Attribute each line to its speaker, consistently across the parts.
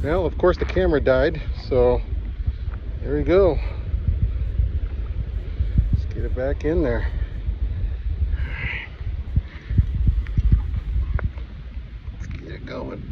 Speaker 1: Well, of course the camera died, so there we go. Let's get it back in there. Let's get it going.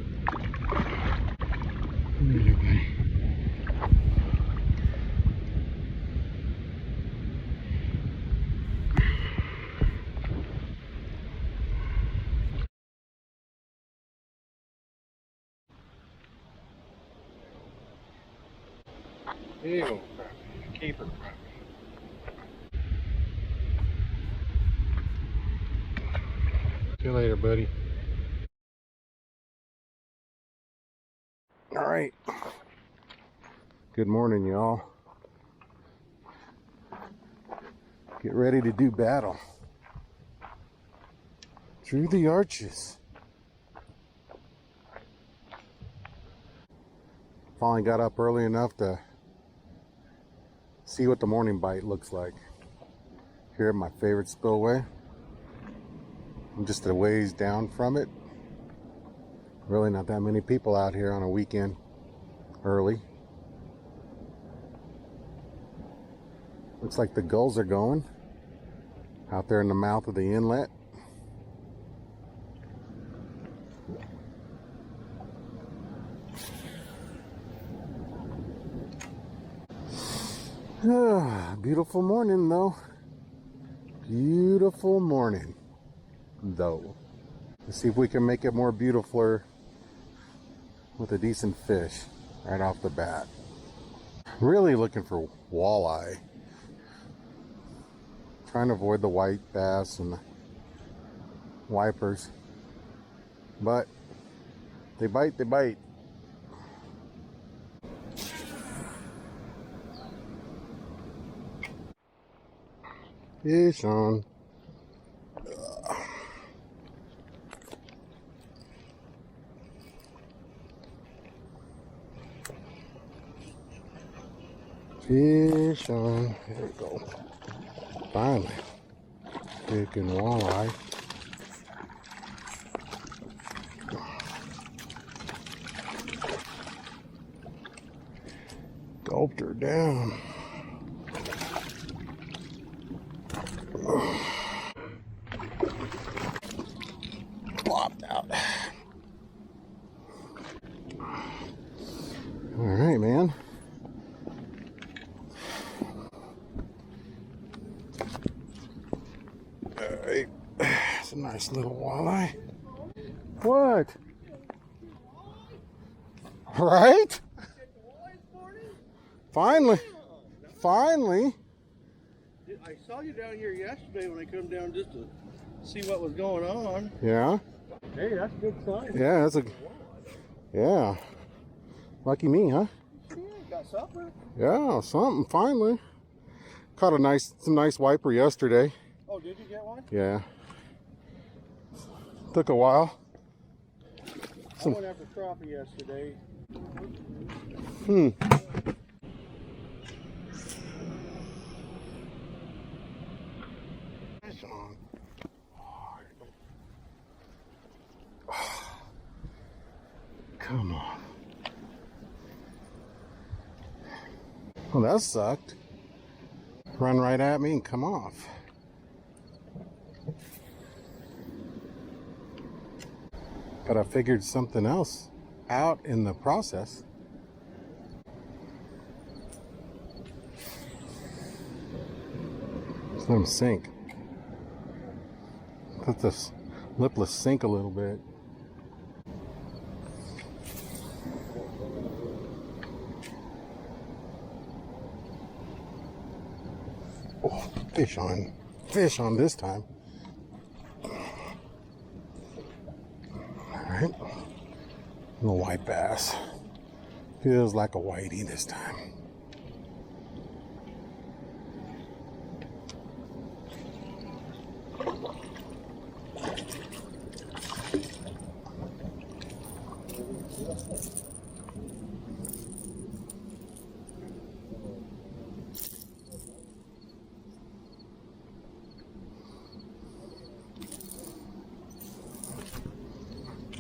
Speaker 1: There you go, Crappie. Keeper Crappie. See you later, buddy. All right. Good morning, y'all. Get ready to do battle. Through the arches. Finally got up early enough to see what the morning bite looks like. Here at my favorite spillway. I'm just a ways down from it. Really not that many people out here on a weekend early. Looks like the gulls are going out there in the mouth of the inlet. Beautiful morning though. Beautiful morning though. Let's see if we can make it more beautiful with a decent fish right off the bat. Really looking for walleye. Trying to avoid the white bass and the wipers. But they bite, they bite. Fish on. Fish on. There we go. Finally. Picking walleye. Gulped her down. Plopped out. All right, man. All right. It's a nice little walleye. What? Right? Finally. Finally.
Speaker 2: I saw you down here yesterday when I come down just to see what was going on.
Speaker 1: Yeah.
Speaker 2: Hey, that's a good sign.
Speaker 1: Yeah, that's a. Yeah. Lucky me, huh?
Speaker 2: Yeah, got something.
Speaker 1: Yeah, something finally. Caught some nice wiper yesterday.
Speaker 2: Oh, did you get one?
Speaker 1: Yeah. Took a while.
Speaker 2: I went after crappie yesterday.
Speaker 1: Fish on. Come on. Well, that sucked. Run right at me and come off. But I figured something else out in the process. Just let him sink. Let this lipless sink a little bit. Oh, fish on. Fish on this time. Alright. Little white bass. Feels like a whitey this time.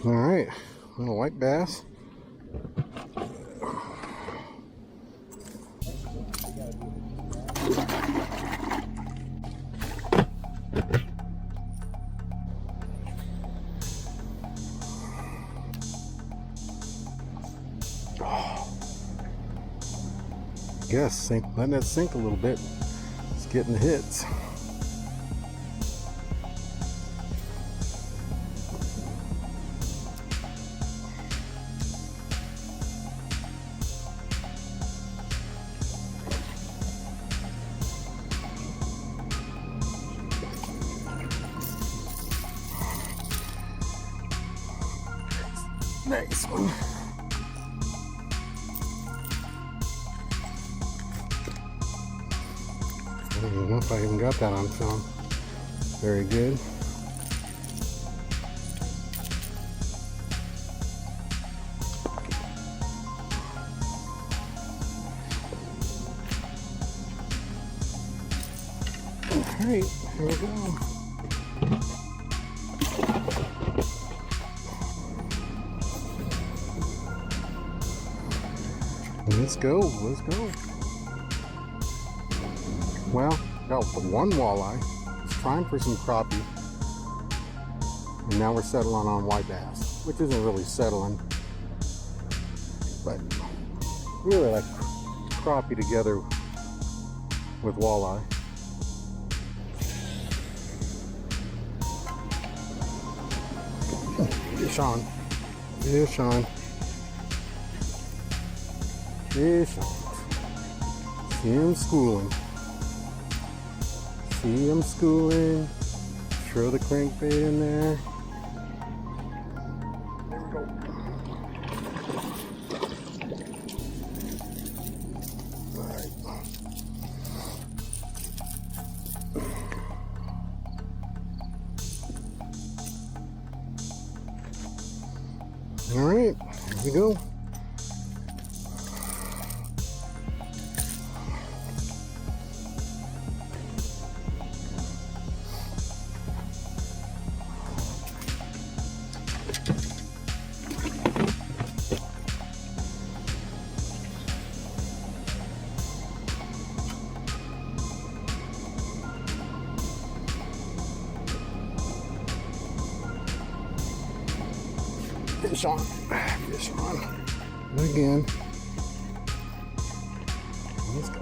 Speaker 1: All right, little white bass Yes, sink, letting it sink a little bit. It's getting the hits. Nice one. I don't know if I even got that on film. Very good. All right, here we go. Let's go, let's go. Well, got one walleye. Was trying for some crappie. And now we're settling on white bass, which isn't really settling. But really like crappie together with walleye. Fish on. Fish on. Fish on. See him schooling. See him schooling. Throw the crankbait in there. There we go. Alright. Alright, here we go. Fish on. Fish on. And again. Let's go.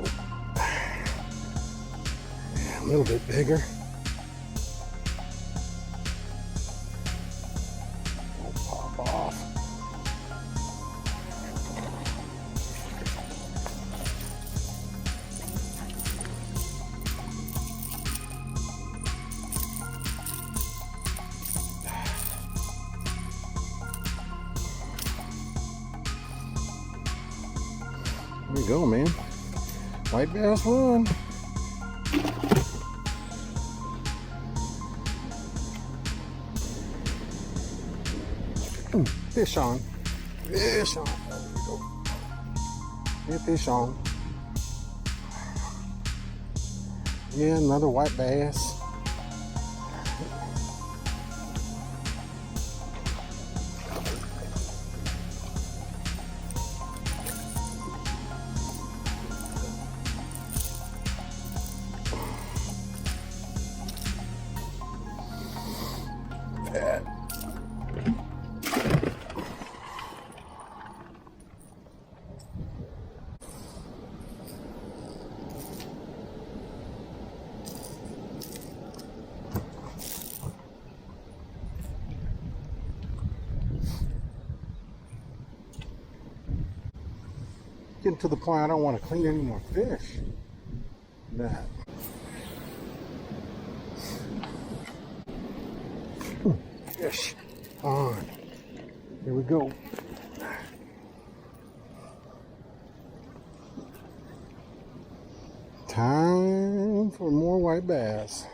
Speaker 1: Yeah, a little bit bigger. Don't pop off. There we go, man. White bass run. Fish on. Fish on. There we go. Yeah, fish on. Yeah, another white bass. That. Getting to the point I don't want to clean any more fish. That. Fish on. Here we go. Time for more white bass.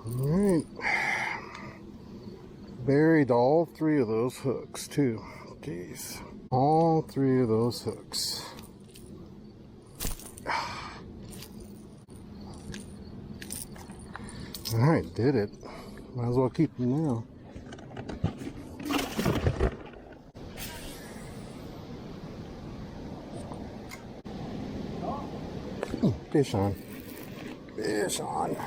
Speaker 1: All right. Buried all three of those hooks too. Jeez. All three of those hooks. Alright, did it. Might as well keep them now. Fish on. Fish on.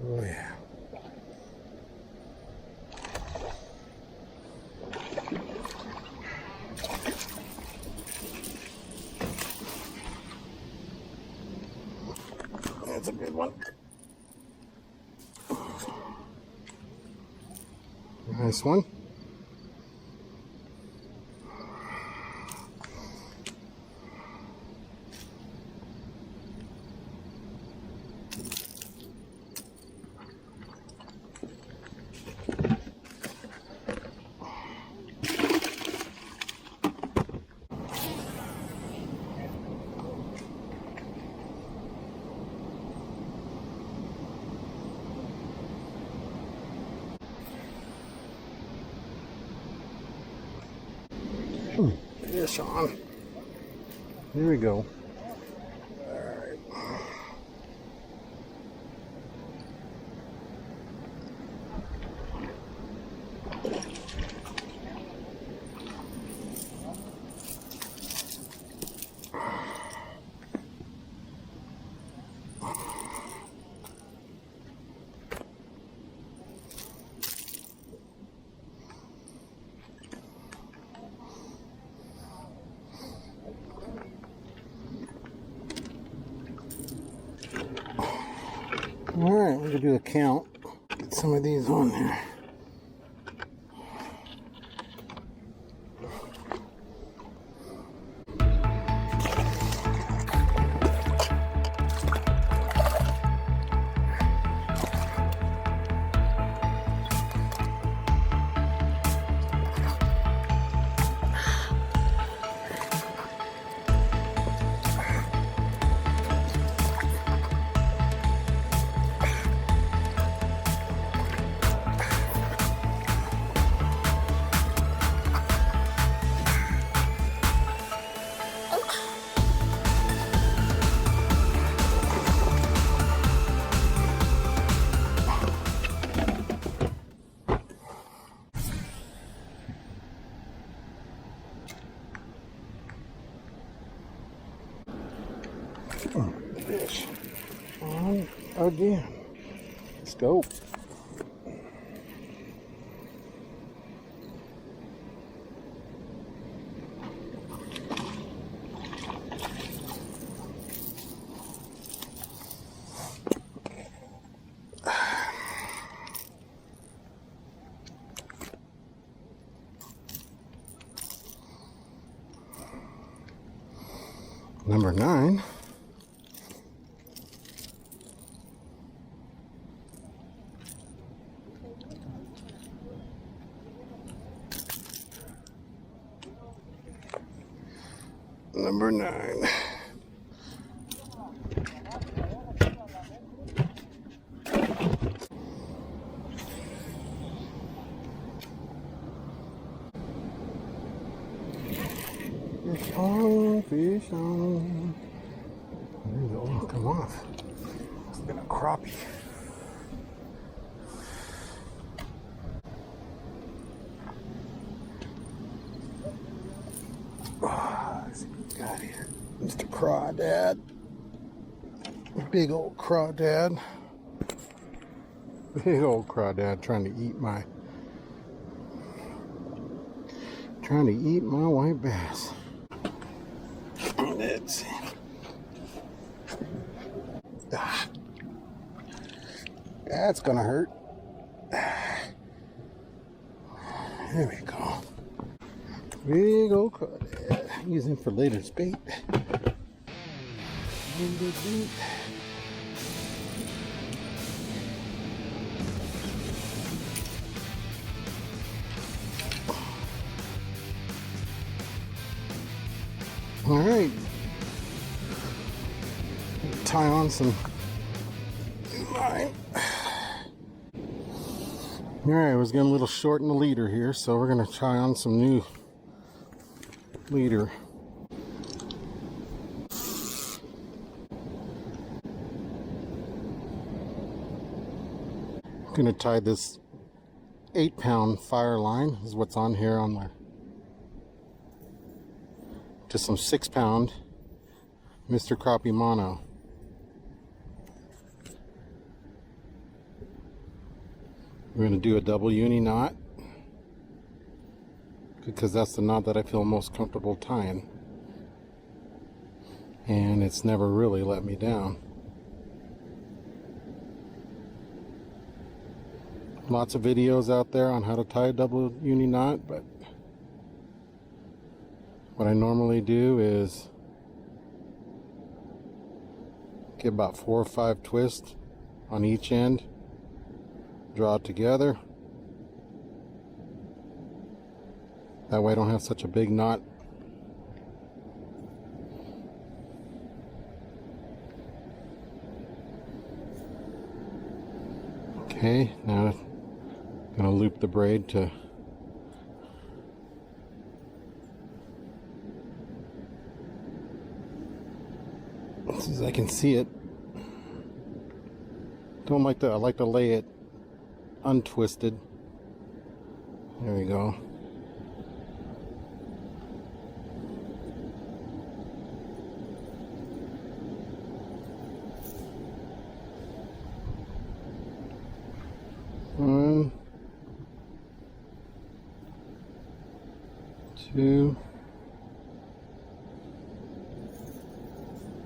Speaker 1: Oh yeah. That's a good one. Nice one. Fish on. Here we go. Alright. Alright, we're gonna do a count. Get some of these on there. Fish on again. Let's go. Number 9. Number 9. Fish on, fish on. There you go. Oh, come off. It's been a crappie. Oh, let's see what we got here. Mr. Crawdad. Big old Crawdad. Big old Crawdad trying to eat my white bass. Let's see. Ah, that's gonna hurt. There we go. Big old Crawdad. Using for later's bait. Bait. All right. tie on some line. Alright, I was getting a little short in the leader here, so we're going to try on some new leader. I'm going to tie this 8-pound fire line, is what's on here on my, to some 6-pound Mr. Crappie mono. We're going to do a double uni knot because that's the knot that I feel most comfortable tying, and it's never really let me down. Lots of videos out there on how to tie a double uni knot, but what I normally do is get about 4 or 5 twists on each end, draw it together. That way I don't have such a big knot. Okay, now I'm going to loop the braid to as I can see it. Don't like that. I like to lay it untwisted. There we go. One, 2,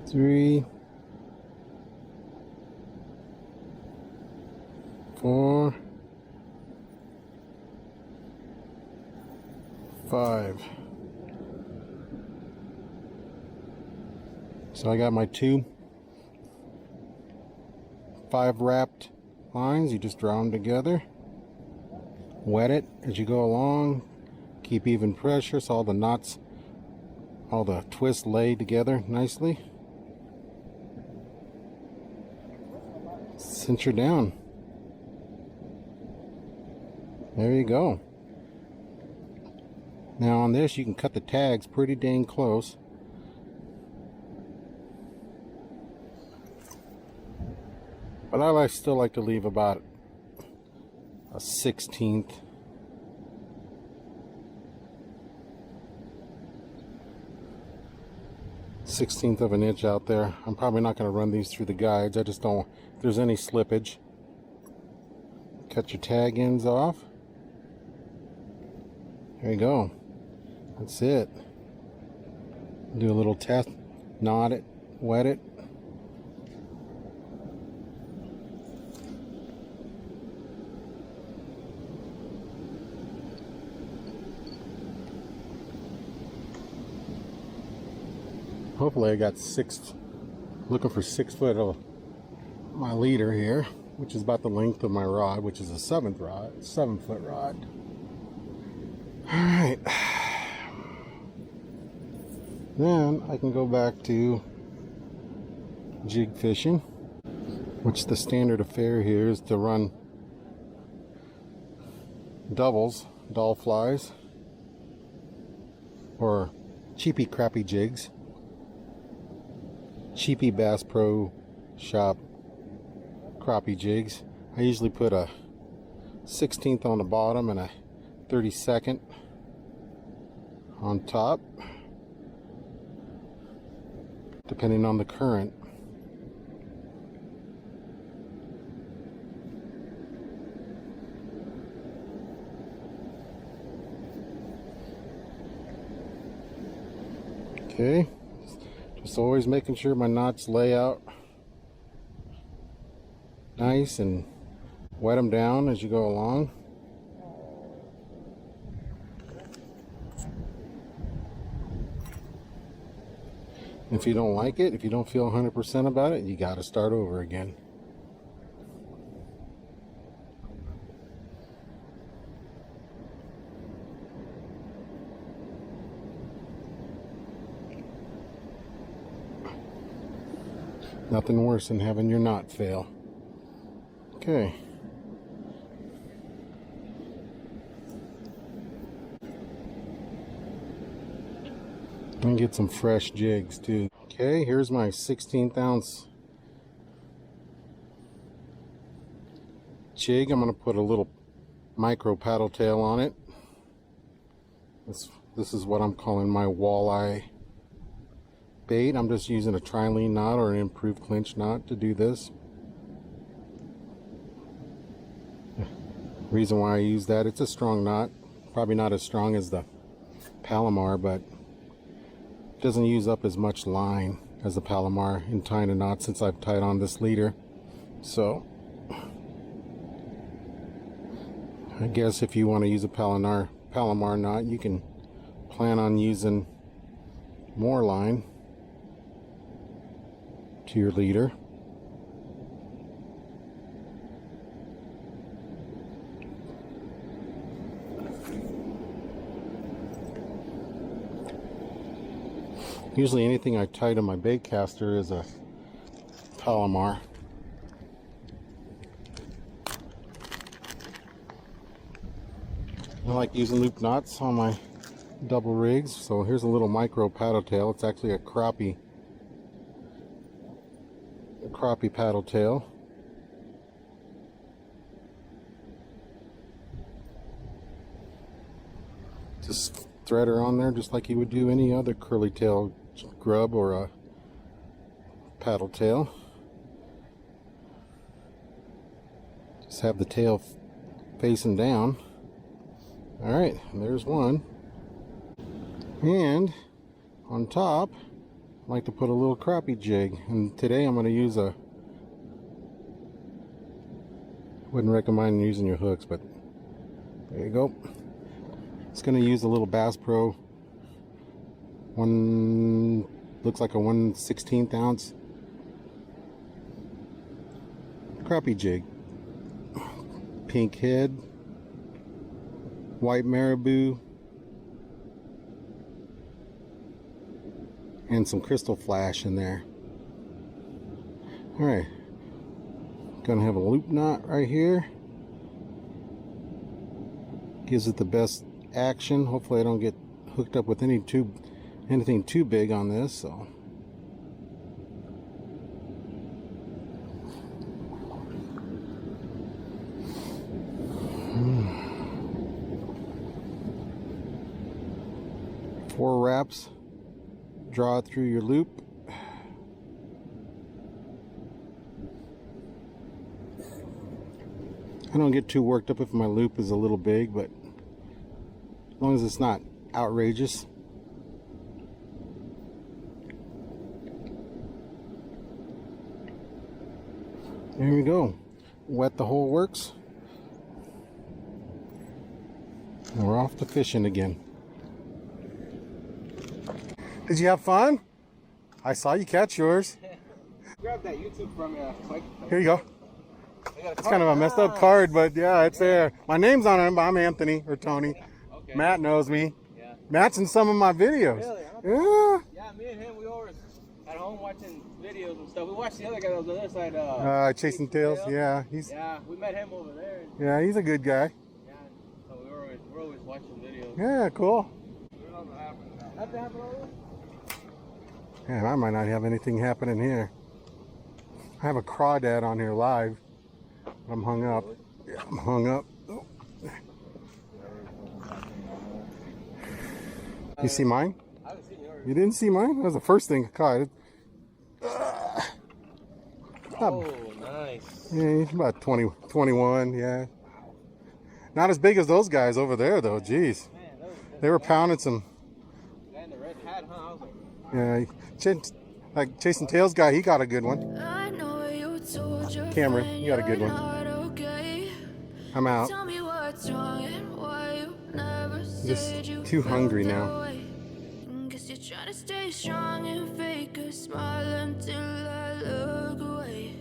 Speaker 1: 3, 4, 5. So I got my 2 5 wrapped lines. You just draw them together, wet it as you go along, keep even pressure so all the knots, all the twists lay together nicely. Cinch her down. There you go. Now on this you can cut the tags pretty dang close. But I still like to leave about a 1/16 of an inch out there. I'm probably not going to run these through the guides. I just don't, if there's any slippage. Cut your tag ends off. There you go. That's it. Do a little test, knot it, wet it. Hopefully I got looking for 6 foot of my leader here, which is about the length of my rod, which is a 7-foot rod. Alright. Then I can go back to jig fishing, which the standard affair here is to run doubles, doll flies, or cheapy crappie jigs. Cheapy Bass Pro Shop crappie jigs. I usually put a 1/16 on the bottom and a 32nd on top, depending on the current. Okay. Just always making sure my knots lay out nice and wet them down as you go along. If you don't like it, if you don't feel 100% about it, you got to start over again. Nothing worse than having your knot fail. Okay. And get some fresh jigs too. Okay, here's my 16th ounce jig. I'm going to put a little micro paddle tail on it. This is what I'm calling my walleye bait. I'm just using a trilene knot or an improved clinch knot to do this. Reason why I use that, it's a strong knot. Probably not as strong as the Palomar, but it doesn't use up as much line as the Palomar in tying a knot since I've tied on this leader. So I guess if you want to use a Palomar knot, you can plan on using more line to your leader. Usually anything I tie to my bait caster is a Palomar. I like using loop knots on my double rigs, so here's a little micro paddle tail. It's actually a crappie paddle tail. Just thread her on there just like you would do any other curly tail grub or a paddle tail. Just have the tail facing down. Alright, there's one. And on top, I like to put a little crappie jig. And today I'm going to use a, wouldn't recommend using your hooks, but there you go. It's going to use a little Bass Pro, looks like a 1/16 ounce crappie jig. Pink head, white marabou, and some crystal flash in there. Alright, gonna have a loop knot right here. Gives it the best action. Hopefully I don't get hooked up with anything too big on this. So four wraps, draw it through your loop. I don't get too worked up if my loop is a little big, but as long as it's not outrageous. There we go. Wet the whole works. And we're off to fishing again. Did you have fun? I saw you catch yours.
Speaker 2: Grab that YouTube from you.
Speaker 1: Here you go. It's kind of a messed up card, but yeah, it's there. My name's on it, but I'm Anthony or Tony.
Speaker 2: Okay.
Speaker 1: Matt knows me.
Speaker 2: Yeah.
Speaker 1: Matt's in some of my videos.
Speaker 2: Really? Huh?
Speaker 1: Yeah.
Speaker 2: Yeah, me and him, we always at home watching videos and stuff. We watched the other guy that was on the other side.
Speaker 1: Chasing Tails. Yeah,
Speaker 2: Yeah, we met him over there.
Speaker 1: yeah, he's a good guy.
Speaker 2: Yeah, so we're always watching videos.
Speaker 1: Yeah, cool.
Speaker 2: Nothing happened over there?
Speaker 1: Yeah, I might not have anything happening here. I have a Crawdad on here live. I'm hung up. Yeah, I'm hung up. Oh. You see mine?
Speaker 2: I haven't seen yours.
Speaker 1: You didn't see mine? That was the first thing I caught.
Speaker 2: Oh, nice.
Speaker 1: Yeah, he's about 20, 21, yeah. Not as big as those guys over there, though. Jeez.
Speaker 2: Man,
Speaker 1: They were pounding some.
Speaker 2: guy in the red hat, huh? I was like,
Speaker 1: Yeah, like Chasing Tails guy, he got a good one.
Speaker 3: I know you told your
Speaker 1: Cameron,
Speaker 3: friend
Speaker 1: you got a good
Speaker 3: you're
Speaker 1: one.
Speaker 3: not okay.
Speaker 1: I'm out.
Speaker 3: Tell me what's wrong and why you never
Speaker 1: Just
Speaker 3: said you
Speaker 1: too hungry
Speaker 3: felt
Speaker 1: now.
Speaker 3: that way. Guess you're trying to stay strong and fake a smile until I look away.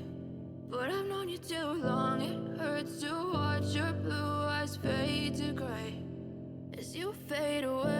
Speaker 3: But I've known you too long, it hurts to watch your blue eyes fade to gray as you fade away.